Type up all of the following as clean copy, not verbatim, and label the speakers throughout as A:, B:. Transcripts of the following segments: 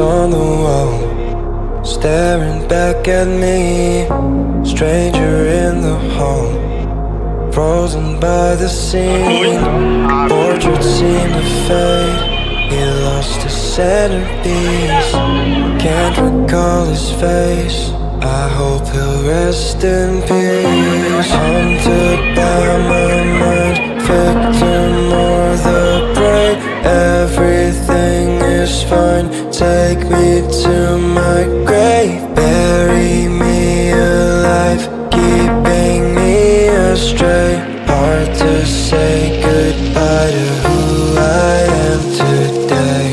A: on the wall, staring back at me. Stranger in the hall, frozen by the scene. Portraits seem to fade, he lost his centerpiece. Can't recall his face, I hope he'll rest in peace. Haunted by my mind, victim or the prey. Everything is fine, take me to my grave. Bury me alive, keeping me astray. Hard to say goodbye to who I am today.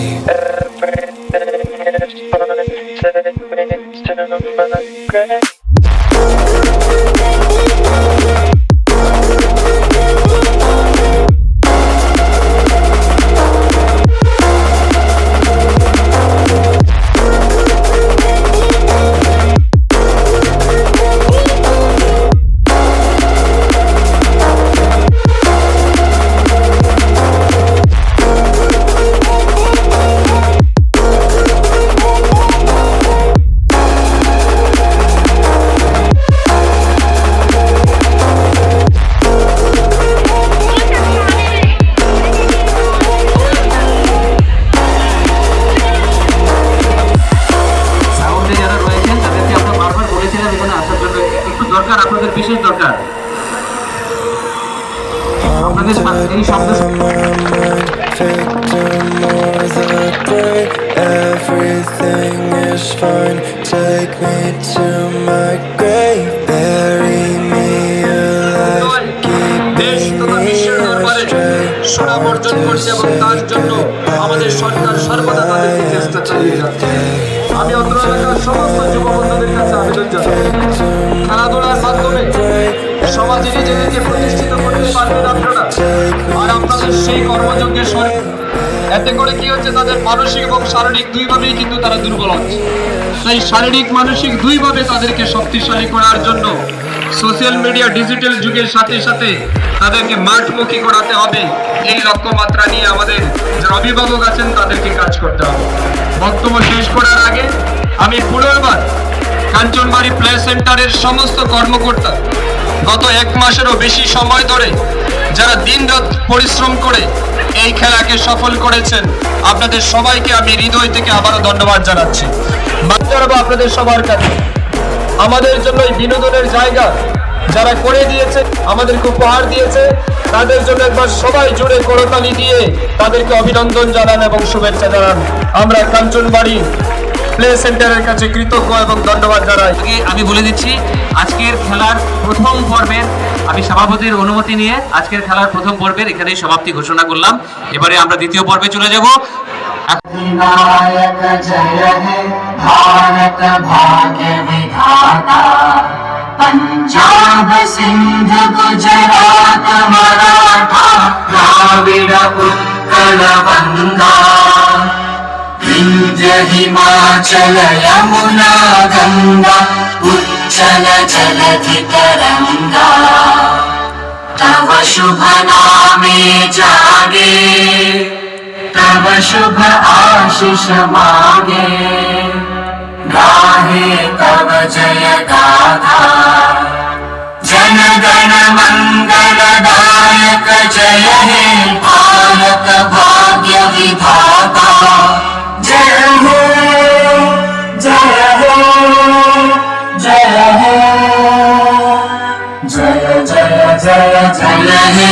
A: Everything is fine, take me to my grave.
B: বিশেষ দরকার আপনাদের এই শব্দ
A: Everything is fine, take me to my grave. Bury me alive, keeping me astray.
B: সুনাম অর্জন করছে এবং তার জন্য আমাদের সরকার সর্বদা তাদেরকে চেষ্টা চালিয়ে যাচ্ছে। আমি অত্র এলাকার সমস্ত যুব বন্ধুদের কাছে আবেদন জানাই, খেলাধুলার মাধ্যমে সমাজে নিজেদেরকে প্রতিষ্ঠিত করতে পারবেন আপনারা, আর আপনাদের সেই কর্মযজ্ঞের সঙ্গে এতে করে কি হচ্ছে, তাদের মানসিক এবং শারীরিক দুইভাবেই কিন্তু তারা দুর্বল হচ্ছে। সেই শারীরিক মানসিক দুইভাবে তাদেরকে শক্তিশালী করার জন্য সোশ্যাল মিডিয়া ডিজিটাল যুগের সাথে সাথে তাদেরকে মাঠমুখী করাতে হবে। এই লক্ষ্যমাত্রা নিয়ে আমাদের যারা অভিভাবক আছেন তাদেরকে কাজ করতে হবে। বক্তব্য শেষ করার আগে আমি পুনর্বার কাঞ্চনবাড়ি প্লে সেন্টারের সমস্ত কর্মকর্তা গত 1 মাসেরও বেশি সময় ধরে যারা দিনরাত পরিশ্রম করে এই খেলাকে সফল করেছেন, আপনাদের সবাইকে আমি হৃদয় থেকে আবারও ধন্যবাদ জানাচ্ছি। আপনাদের সবার কাছে আমাদের জন্য এই বিনোদনের জায়গা যারা করে দিয়েছে, আমাদেরকে উপহার দিয়েছে, তাদের জন্য একবার সবাই জুড়ে করতালি দিয়ে তাদেরকে অভিনন্দন জানান এবং শুভেচ্ছা জানান। আমরা কাঞ্চনবাড়ি প্লে সেন্টারের কাছে কৃতজ্ঞ এবং ধন্যবাদ জানাই।
C: আমি বলে দিচ্ছি, আজকের খেলার প্রথম পর্বের আমি সভাপতির অনুমতি নিয়ে আজকের খেলার প্রথম পর্বের এখানেই সমাপ্তি ঘোষণা করলাম। এবারে আমরা দ্বিতীয় পর্বে চলে যাব।
D: अधिनायक जय हे भारत भाग्य विधाता, पंजाब सिंध गुजरात मराठा द्राविड़ उत्कल बंगा, विंध्य हिमाचल यमुना गंगा उच्चल जलधि तरंगा, तव शुभ नामे जागे, तव शुभ आशीष मागे, गाहे तव जय गाथा, जन गण मंगल दायक जय हे भारत भाग्य विधाता, जय हे जय हे जय हे जय जय जय जय हे।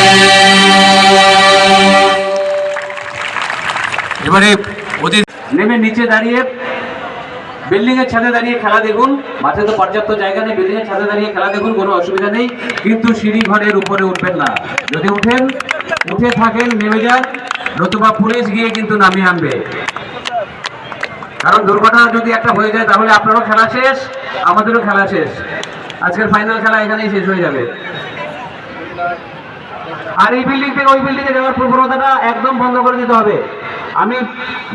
C: এবারে অতি নেমে নিচে দাঁড়িয়ে বিল্ডিং এর ছাদে দাঁড়িয়ে খেলা দেখুন। মাঠে তো পর্যাপ্ত জায়গা নেই, বিল্ডিং এর ছাদে দাঁড়িয়ে খেলা দেখুন, কোনো অসুবিধা নেই। কিন্তু সিঁড়ি ঘরের উপরে উঠবেন না, যদি উঠে থাকেন নেমে যান, নতুবা পুলিশ গিয়ে কিন্তু নামিয়ে আনবে। কারণ দুর্ঘটনা যদি একটা হয়ে যায় তাহলে আপনারও খেলা শেষ, আমাদেরও খেলা শেষ। আজকের ফাইনাল খেলা এখানেই শেষ হয়ে যাবে। আর এই বিল্ডিং থেকে ওই বিল্ডিং এ যাওয়ার প্রবণতাটা একদম বন্ধ করে দিতে হবে। আমি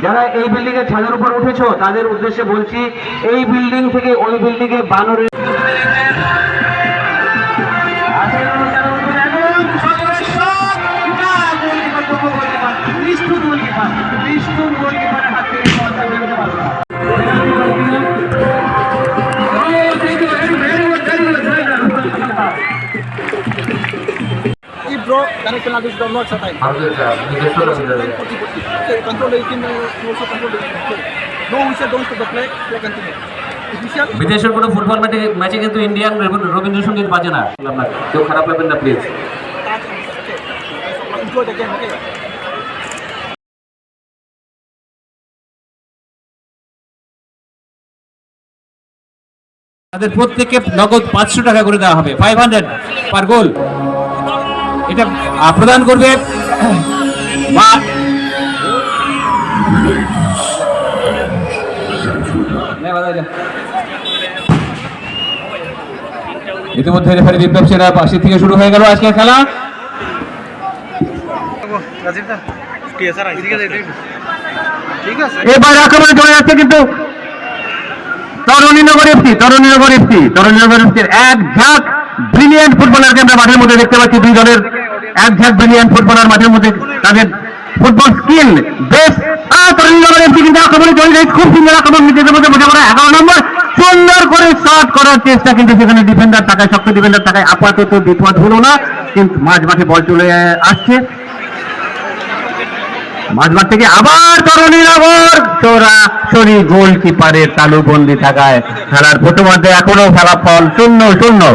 C: যারা এই বিল্ডিং এর ছাদের উপর উঠেছো তাদের উদ্দেশ্যে বলছি, এই বিল্ডিং থেকে ওই বিল্ডিং এ বানরের
E: draw, then it penalty is not certain. Okay, control 18, also control 18. Okay. No whistle, don't stop the play continue. Official.
C: বিদেশের কোনো ফুটবল ম্যাচে কিন্তু ইন্ডিয়ান রবীন্দ্রসঙ্গীত বাজে না, কেউ খারাপ পাবেন না please.
E: Okay. Enjoy the game, okay.
C: তাদের প্রত্যেককে নগদ 500 টাকা করে দেওয়া হবে, 500 পার গোল। এটা প্রদান করবে ইতিমধ্যে রেফারি বিপ্লব সেনার পাশে থেকে শুরু হয়ে গেল আজকের খেলা। এবার আক্রমণে চলে যাচ্ছে কিন্তু তরুণীনগর এফসির এক ঝাঁক ব্রিলিয়ান্ট ফুটবলারকে আমরা মাঠের মধ্যে দেখতে পাচ্ছি। দুই দলের এক ঝাঁক ব্রিলিয়ান্ট ফুটবলার মাঠের মধ্যে, তাদের ফুটবল স্কিল বেশ। তরুণীনগর এফসি কিন্তু আক্রমণে চলে যায়, খুব সুন্দর আক্রমণ, নিজেদের মধ্যে বোঝাপড়া। 11 নম্বর সুন্দর করে শট করার চেষ্টা, কিন্তু সেখানে ডিফেন্ডার তাকায়, শক্ত ডিফেন্ডার তাকায়, আপাতত বিপদ হলো না, কিন্তু মাঝ মাঠে বল চলে আসছে। মাঝমাঠ থেকে আবার তরুণীনগর, সরাসরি গোলকিপারের তালুবন্দি থাকায় খেলার প্রথমার্ধে এখনো ফলাফল 0-0।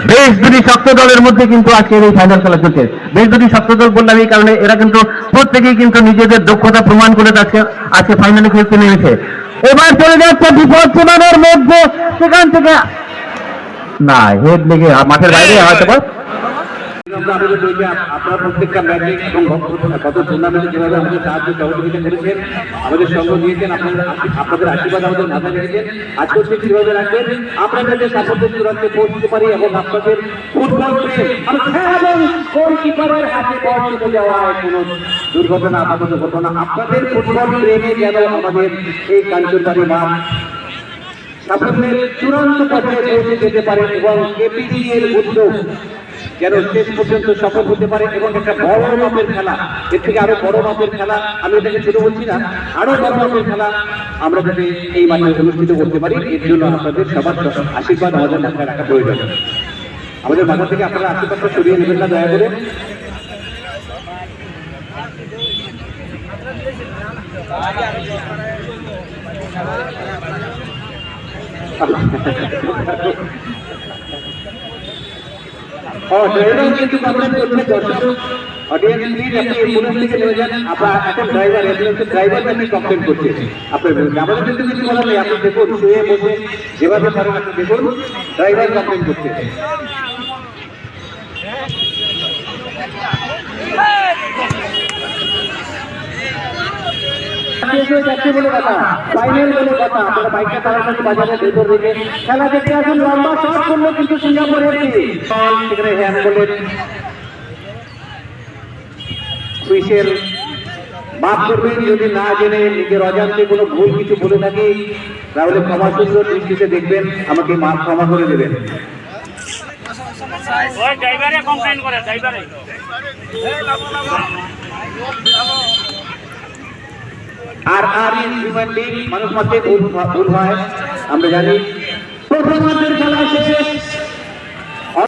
C: বেশ দুটি শক্ত দলের মধ্যে কিন্তু আজকের এই ফাইনাল খেলা চলছে। বেশ দুটি শক্ত দল বললাম এই কারণে, এরা কিন্তু প্রত্যেকেই কিন্তু নিজেদের দক্ষতা প্রমাণ করে আজকে ফাইনালে খেলতে নেমেছে। এবার চলে যাচ্ছে বিপদ সীমানার মধ্যে, সেখান থেকে না হেড লেগে মাঠের বাইরে হয়তো। আপনারা প্রত্যেকটা ম্যাচে এবং গত টুর্নামেন্টে যেভাবে আমাদের সাহায্য সহযোগিতা করেছেন, আমাদের সঙ্গ দিয়েছেন, আপনাদের আশীর্বাদ আমাদের মাথায় রেখেছেন, আজকেও ঠিক কিভাবে রাখবেন, আমরা যাতে সাফল্যের চূড়ান্তে পৌঁছতে পারি এবং আপনাদের ফুটবল প্রেম এবং গোলকিপারের হাতে বল চলে যাওয়ায় কোনো দুর্ঘটনা আপাতত ঘটনা, আপনাদের ফুটবল প্রেমে যেন আমাদের এই কাঞ্চনবাড়ি মাঠ সাফল্যের চূড়ান্ত পর্যায়ে পৌঁছে যেতে পারে এবং কেপিসি এর উদ্যোগ যেন শেষ পর্যন্ত সফল হতে পারে এবং একটা বড় মাপের খেলা, এর থেকে আরো বড় মাপের খেলা, আমি এটাকে ছোট বলছি না, আরো বড় মাপের খেলা আমরা যাতে এই মাঠে অনুষ্ঠিত করতে পারি, এর জন্য আপনাদের সবার আশীর্বাদ আমাদের মাথায় রাখা প্রয়োজন। আমাদের মাথা থেকে আপনারা আশীর্বাদটা সরিয়ে নেবেন না দয়া করে। কিন্তু কমপ্লেন করছে দর্শক, অডিয়েন্স প্লিজ আপনি অ্যাম্বুলেন্স থেকে নেমে যান। আপনার এখন ড্রাইভার, অ্যাম্বুলেন্সের ড্রাইভার আপনি কমপ্লেন করছে আপনার বিরুদ্ধে। আমাদের কিন্তু কিছু বলার নেই, আপনি দেখুন শুয়ে বসে যেভাবে পারেন আপনি দেখুন, ড্রাইভার কমপ্লেন করছে। বলে কথা, ফাইনাল বলে কথা, আপনারা বাইকটা তাড়াতাড়ি বাজারে ভেতর রেখে খেলা দেখতে আসুন। লম্বা শট করলো কিন্তু সিঙ্গাপুর এফসি, সেখানে হ্যান্ড বলের সুইসের মাফ করবেন যদি না জেনে নিজের অজান্তে কোনো ভুল কিছু বলে থাকি, তাহলে ক্ষমা সুন্দর দৃষ্টিতে দেখবেন, আমাকে ক্ষমা করে দেবেন। আর হিউম্যান বিং, মানুষ মাত্রে ভুল হয়, আমরা জানি। প্রথমার্ধের খেলা শেষ।